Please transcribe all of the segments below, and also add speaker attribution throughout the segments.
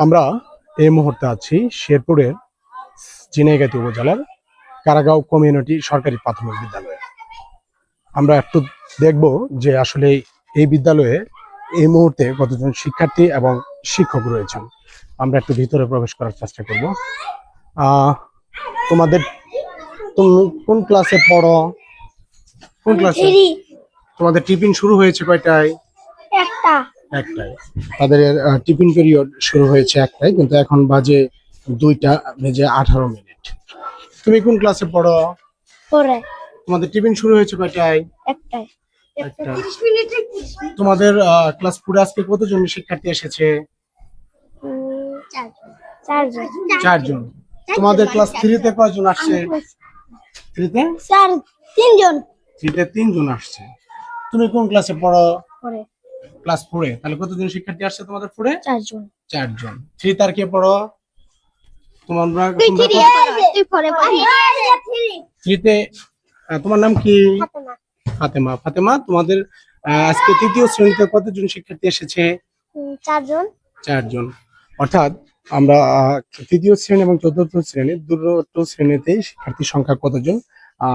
Speaker 1: আমরা এই মুহূর্তে আছি শেরপুরের ঝিনাইগাতি উপজেলার কারাগাঁও কমিউনিটি সরকারি প্রাথমিক বিদ্যালয়ে। আমরা একটু দেখব যে আসলে এই বিদ্যালয়ে এই মুহূর্তে কতজন শিক্ষার্থী এবং শিক্ষক রয়েছেন। আমরা একটু ভিতরে প্রবেশ করার চেষ্টা করব। তোমাদের তুমি কোন ক্লাসে পড়ো? কোন ক্লাসে? তোমাদের টিফিন শুরু হয়েছে কয়টায়? একটায়। তাদের টিফিন পিরিয়ড শুরু হয়েছে একটায়, কিন্তু এখন বাজে 2:18। তুমি কোন ক্লাসে পড়ো? তোমাদের টিফিন শুরু হয়েছে কয়টায়? একটায়। তোমাদের ক্লাস 4 আজকে কতজন শিক্ষার্থী এসেছে? 4 জন। তোমাদের ক্লাস 3 তে কয়জন আসছে? 3 তে
Speaker 2: 3 জন।
Speaker 1: 3 তে 3 জন আসছে। তুমি কোন ক্লাসে পড়ো? ক্লাস 4 এ। তাহলে কতজন শিক্ষার্থী আসছে তোমাদের 4 এ?
Speaker 2: 4 জন।
Speaker 1: 4 জন। 3 তার কে পড়ো? তোমরা 3 তে তোমার নাম কি? ফাতেমা। ফাতেমা, তোমাদের আজকে তৃতীয় শ্রেণীতে কতজন শিক্ষার্থী এসেছে?
Speaker 2: 4 জন।
Speaker 1: 4 জন। অর্থাৎ আমরা তৃতীয় শ্রেণী এবং চতুর্থ শ্রেণী দুটো শ্রেণীতেই শিক্ষার্থীর সংখ্যা কতজন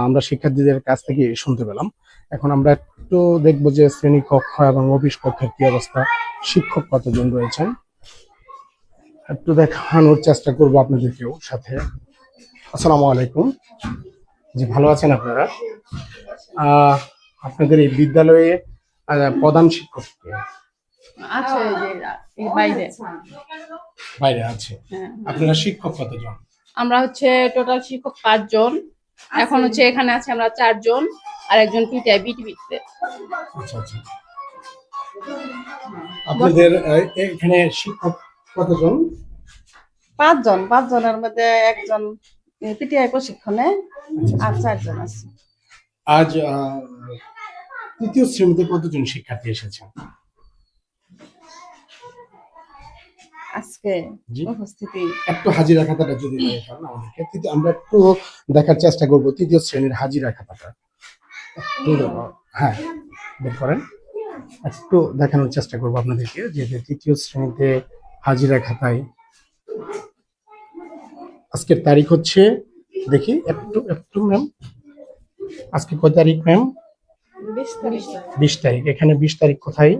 Speaker 1: আমরা শিক্ষার্থীদের কাছ থেকে শুনতে পেলাম। এখন আমরা একটু দেখবো যে শ্রেণী কক্ষ এবং অফিস কক্ষের কি অবস্থা, শিক্ষক কতজন রয়েছেন একটু দেখানোর চেষ্টা করবো আপনাদেরকেও সাথে। আসসালামু আলাইকুম। জি, ভালো আছেন আপনারা? আপনাদের এই বিদ্যালয়ে প্রধান শিক্ষক কে?
Speaker 3: আছে বাইরে
Speaker 1: বাইরে আছে। আপনারা শিক্ষক কতজন?
Speaker 3: আমরা টোটাল শিক্ষক 5 জন। এখন এখানে আছে আমরা 4 জন আর একজন পিটিআই বিটিভিতে।
Speaker 1: আচ্ছা আচ্ছা। আপনাদের এখানে শিক্ষক কতজন?
Speaker 3: 5 জন। 5 জনের মধ্যে একজন পিটিআই প্রশিক্ষণে আর 4 জন আছে।
Speaker 1: আজ তৃতীয় শ্রেণীতে কতজন শিক্ষার্থী এসেছেন
Speaker 3: আজকে উপস্থিতি?
Speaker 1: একটু হাজিরা খাতাটা যদি দেখান আমাদেরকে, আমরা একটু দেখার চেষ্টা করব তৃতীয় শ্রেণীর হাজিরা খাতাটা। হ্যাঁ, বের করেন। একটু দেখানোর চেষ্টা করবো আপনাদেরকে যে তৃতীয় শ্রেণীতে হাজিরা খাতায় আজকের তারিখ হচ্ছে, দেখি একটু একটু ম্যাম, আজকে কয় তারিখ ম্যাম? 20 তারিখ। এখানে 20 তারিখ কোথায়?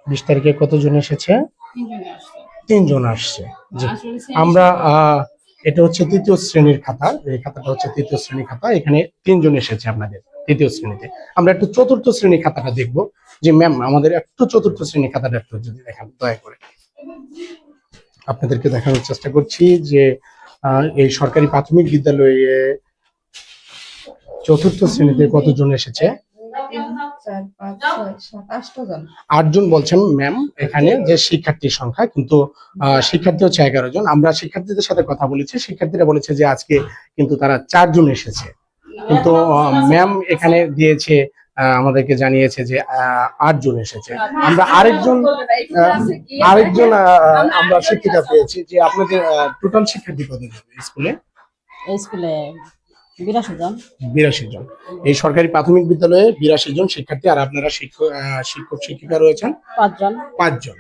Speaker 1: 20 তারিখে কতজন এসেছে? 3 জন আসছে। জি, আমরা এটা হচ্ছে তৃতীয় শ্রেণীর খাতা। এই খাতাটা হচ্ছে তৃতীয় শ্রেণীর খাতা। এখানে 3 জন এসেছে আপনাদের তৃতীয় শ্রেণীতে। আমরা একটু চতুর্থ শ্রেণীর খাতাটা দেখবো। যে ম্যাম, আমাদের একটু চতুর্থ শ্রেণীর খাতাটা একটু যদি দেখান দয়া করে। আপনাদেরকে দেখানোর চেষ্টা করছি যে এই সরকারি প্রাথমিক বিদ্যালয়ে চতুর্থ শ্রেণীতে কতজন এসেছে? 8 জন বলছেন ম্যাম এখানে যে শিক্ষার্থীর সংখ্যা, কিন্তু শিক্ষার্থী হচ্ছে 11 জন। আমরা শিক্ষার্থীদের সাথে কথা বলেছি, শিক্ষার্থীরা বলেছে যে আজকে কিন্তু তারা 4 জন এসেছে, কিন্তু ম্যাম এখানে দিয়েছে আমাদেরকে জানিয়েছে যে 8 জন এসেছে। আমরা আরেকজন আমরা শিক্ষিকা পেয়েছি। যে আপনাদের টোটাল শিক্ষার্থী কতজন স্কুলে? 82 জন। এই সরকারি প্রাথমিক বিদ্যালয়ে 82 জন শিক্ষার্থী, আর আপনারা শিক্ষক শিক্ষিকা রয়েছেন 5 জন।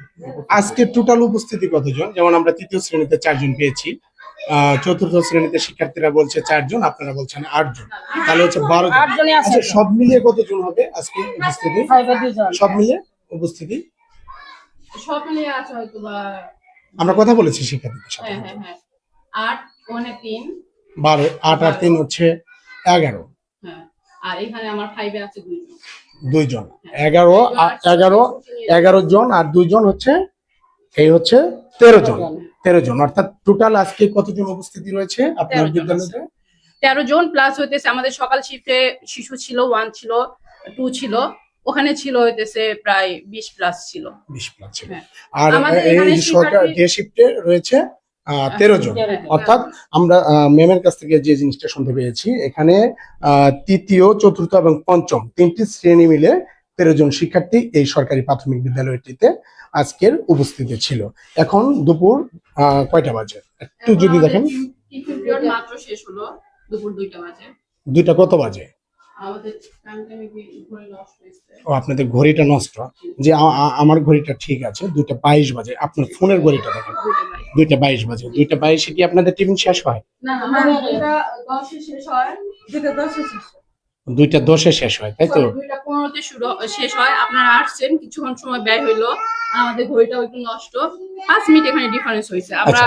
Speaker 1: আজকে টোটাল উপস্থিতি কতজন? যেমন আমরা তৃতীয় শ্রেণীতে 4 জন পেয়েছি, চতুর্থ শ্রেণীতে শিক্ষার্থীরা বলছে 4 জন, আপনারা বলছেন 8 জন, তাহলে হচ্ছে 12 জন। আচ্ছা, সব মিলিয়ে কতজন হবে আজকে উপস্থিতি? সব মিলিয়ে উপস্থিতি
Speaker 3: সব মিলিয়ে আছে হয়তো বা,
Speaker 1: আমরা কথা বলেছি শিক্ষার্থীদের সাথে।
Speaker 3: 8 1 3
Speaker 1: 12, 8 আর 3 হচ্ছে 11।
Speaker 3: আর এখানে আমার 5 এ আছে
Speaker 1: 2 জন। 11 জন আর 2 জন হচ্ছে এই হচ্ছে 13 জন। 13 জন, অর্থাৎ টোটাল আজকে কতজন উপস্থিতি রয়েছে আপনার বিদ্যালয়ে?
Speaker 3: 13 জন প্লাস হইতেছে আমাদের সকাল শিফটে শিশু ছিল 1 ছিল 2 ছিল, ওখানে ছিল হইতেছে প্রায় 20 প্লাস ছিল।
Speaker 1: 20 প্লাস ছিল। আর এই সরকার যে শিফটে রয়েছে 13 জন। অর্থাৎ আমরা ম্যামের কাছ থেকে যে জিনিসটা শুনতে পেয়েছি, এখানে তৃতীয়, চতুর্থ এবং পঞ্চম 3টি শ্রেণী মিলে 13 জন শিক্ষার্থী এই সরকারি প্রাথমিক বিদ্যালয়টিতে আজকের উপস্থিতি ছিল। এখন দুপুর কয়টা বাজে একটু যদি দেখেন?
Speaker 3: মাত্র শেষ হলো, দুপুর 2টা বাজে।
Speaker 1: 2টা কত বাজে?
Speaker 3: আমাদের টাইমে ঘড়ি নষ্ট হয়েছে।
Speaker 1: ও আপনাদের ঘড়িটা নষ্ট, যে আমার ঘড়িটা ঠিক আছে, 2:22 বাজে, আপনার ফোনের ঘড়িটা দেখেন 2:22 বাজে। 2:22 কি আপনাদের টিফিন শেষ হয়?
Speaker 3: না আমাদের এটা 10 শেষ হয়,
Speaker 1: 2:10 শেষ হয়, তাই তো?
Speaker 3: 2:15 শুরু শেষ হয়। আপনারা আসছেন, কিছুক্ষণ সময় ব্যয় হইলো, আমাদের ঘড়িটাও একটু নষ্ট, 5 মিনিট এখানে ডিফারেন্স হয়েছে।
Speaker 1: আচ্ছা,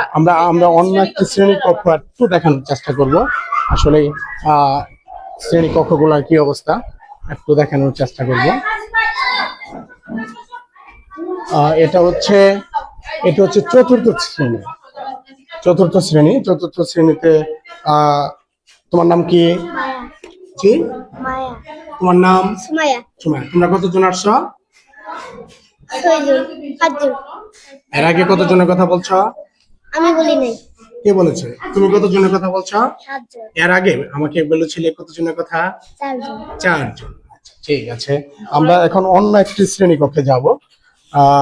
Speaker 1: আমরা অন্য একটা শ্রেণী কক্ষ একটু দেখানোর চেষ্টা করব। আসলে শ্রেণী কক্ষগুলোর কি অবস্থা একটু দেখানোর চেষ্টা করব। এটা হচ্ছে চতুর্থ শ্রেণী। চতুর্থ শ্রেণীতে তোমার নাম কি?
Speaker 2: মায়া।
Speaker 1: কি
Speaker 2: মায়া।
Speaker 1: তোমার নাম?
Speaker 2: সুমায়া।
Speaker 1: সুমায়া। তোমরা কতজন আসছো?
Speaker 2: 6 জন, 5 জন।
Speaker 1: এর আগে কতজনের কথা বলছো?
Speaker 2: আমি বলি নাই।
Speaker 1: কে বলেছে? তুমি কতজনের কথা বলছো?
Speaker 2: 7 জন,
Speaker 1: এর আগে আমাকে বলেছিলে কতজনের কথা?
Speaker 2: 4 জন।
Speaker 1: 4 জন। আচ্ছা, ঠিক আছে, আমরা এখন অন্য একটি শ্রেণী কক্ষে যাব।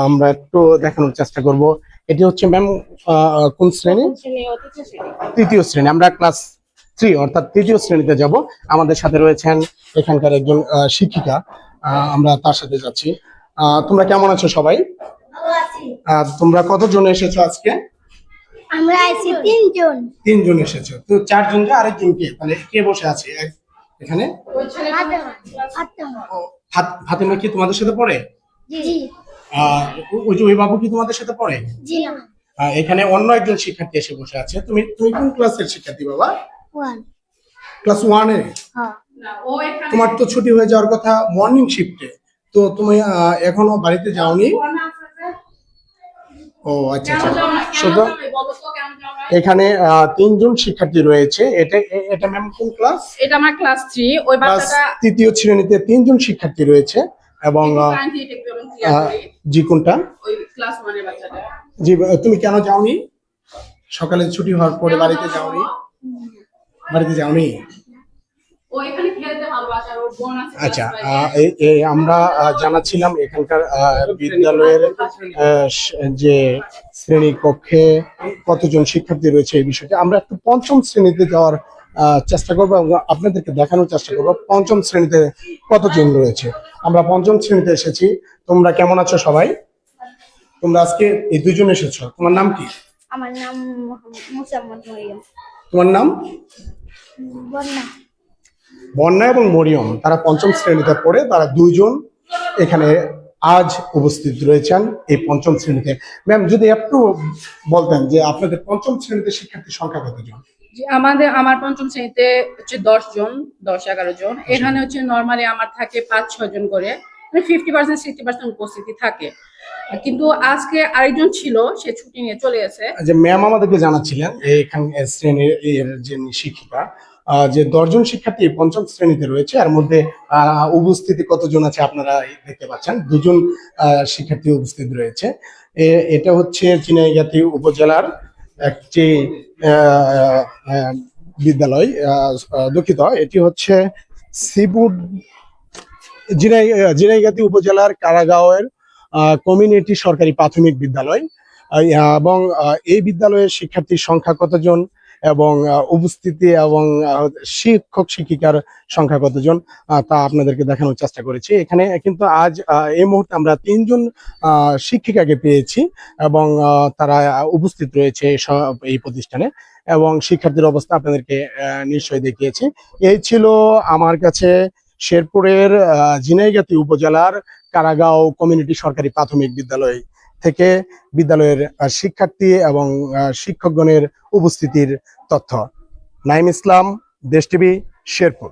Speaker 1: আমরা একটু দেখানোর চেষ্টা করব। এটি হচ্ছে ম্যাম কোন শ্রেণী? তৃতীয় শ্রেণী। আমরা ক্লাস 3 অর্থাৎ তৃতীয় শ্রেণীতে যাব। আমাদের সাথে রয়েছেন এখানকার একজন শিক্ষিকা, আমরা তার সাথে যাচ্ছি। তোমরা কেমন আছো সবাই? তোমরা কতজন এসেছো আজকে?
Speaker 2: আমরা আইছি 3 জন।
Speaker 1: 3 জন এসেছো, তো 4 জন, আরেকজন কে, তাহলে কে বসে আছে এখানে?
Speaker 2: ফাতেমা।
Speaker 1: ফাতেমা কি তোমাদের সাথে পড়ে?
Speaker 2: জি।
Speaker 1: ওই যে ওই বাবু কি তোমাদের সাথে পড়ে?
Speaker 2: জি না।
Speaker 1: এখানে অন্য একজন শিক্ষার্থী এসে বসে আছে। তুমি কোন ক্লাসের শিক্ষার্থী বাবা?
Speaker 2: 1।
Speaker 1: ক্লাস 1 এর।
Speaker 2: হ্যাঁ।
Speaker 1: তোমার তো ছুটি হয়ে যাওয়ার কথা মর্নিং শিফটে, তো তুমি এখনো বাড়িতে যাওনি? ও আচ্ছা আচ্ছা। শুধু এখানে 3 জন শিক্ষার্থী রয়েছে। এটা ম্যাম কোন ক্লাস?
Speaker 3: এটা আমার ক্লাস 3। ওই
Speaker 1: ক্লাস
Speaker 3: বাচ্চাটা
Speaker 1: তৃতীয় শ্রেণীতে 3 জন শিক্ষার্থী রয়েছে এবং জি কোনটা?
Speaker 3: ওই ক্লাস 1 এর বাচ্চাটা।
Speaker 1: জি, তুমি কেন যাওনি? সকালে ছুটি হওয়ার পরে বাড়িতে যাওনি?
Speaker 3: ও এখানে খেলতে ভালোবাসে, আর ওর বোন আছে।
Speaker 1: আচ্ছা, আমরা জানাচ্ছিলাম এখানকার বিদ্যালয়ের যে শ্রেণী কক্ষে কতজন শিক্ষার্থী রয়েছে এই বিষয়টা। আমরা একটু পঞ্চম শ্রেণীতে যাওয়ার চেষ্টা করবো এবং আপনাদেরকে দেখানোর চেষ্টা করবো পঞ্চম শ্রেণীতে কতজন রয়েছে। আমরা পঞ্চম শ্রেণীতে এসেছি। তোমরা কেমন আছো সবাই? তোমরা আজকে এই 2 জন এসেছো। তোমার নাম কি?
Speaker 2: আমার নাম মুসাম্মদ মরিয়ম।
Speaker 1: তোমার নাম?
Speaker 2: বন্যা।
Speaker 1: বন্যা এবং মরিয়ম, তারা পঞ্চম শ্রেণীতে পড়ে। তারা 2 জন এখানে আজ উপস্থিত রয়েছেন এই পঞ্চম শ্রেণীতে। ম্যাম, যদি একটু বলতেন যে আপনাদের পঞ্চম শ্রেণীতে শিক্ষার্থীর সংখ্যা কতজন?
Speaker 3: আমার পঞ্চম শ্রেণীতে হচ্ছে 10 জন, 10-11 জন। এখানে হচ্ছে নরমালি আমার থাকে 5-6 জন করে, 50% 60% উপস্থিতি থাকে। কিন্তু আজকে আরেকজন ছিল, সে ছুটি নিয়ে চলে গেছে।
Speaker 1: যে ম্যাম আমাদেরকে জানাচ্ছিলেন এখানে শ্রেণীর এর যে শিক্ষিকা, যে 10 জন শিক্ষার্থী পঞ্চম শ্রেণীতে রয়েছে। এর মধ্যে উপস্থিতি কতজন আছে আপনারা দেখতে পাচ্ছেন, 2 জন শিক্ষার্থী উপস্থিত রয়েছে। এটা হচ্ছে ঝিনাইগাতি উপজেলার একটি বিদ্যালয়, দুঃখিত, এটি হচ্ছে শ্রীপুর ঝিনাইগাতি উপজেলার কারাগাঁওয়ের কমিউনিটি সরকারি প্রাথমিক বিদ্যালয়। এবং এই বিদ্যালয়ের শিক্ষার্থীর সংখ্যা কতজন এবং উপস্থিতি এবং শিক্ষক শিক্ষিকার সংখ্যা কতজন তা আপনাদেরকে দেখানোর চেষ্টা করেছি। এখানে কিন্তু আজ এই মুহূর্তে আমরা 3 জন শিক্ষিকাকে পেয়েছি এবং তারা উপস্থিত রয়েছে এই প্রতিষ্ঠানে এবং শিক্ষার্থীর অবস্থা আপনাদেরকে নিশ্চয়ই দেখিয়েছি। এই ছিল আমার কাছে শেরপুরের ঝিনাইগাতি উপজেলার কারাগাঁও কমিউনিটি সরকারি প্রাথমিক বিদ্যালয় থেকে বিদ্যালয়ের শিক্ষার্থী এবং শিক্ষকগণের উপস্থিতির তথ্য। নাইম ইসলাম, দেশ টিভি, শেরপুর।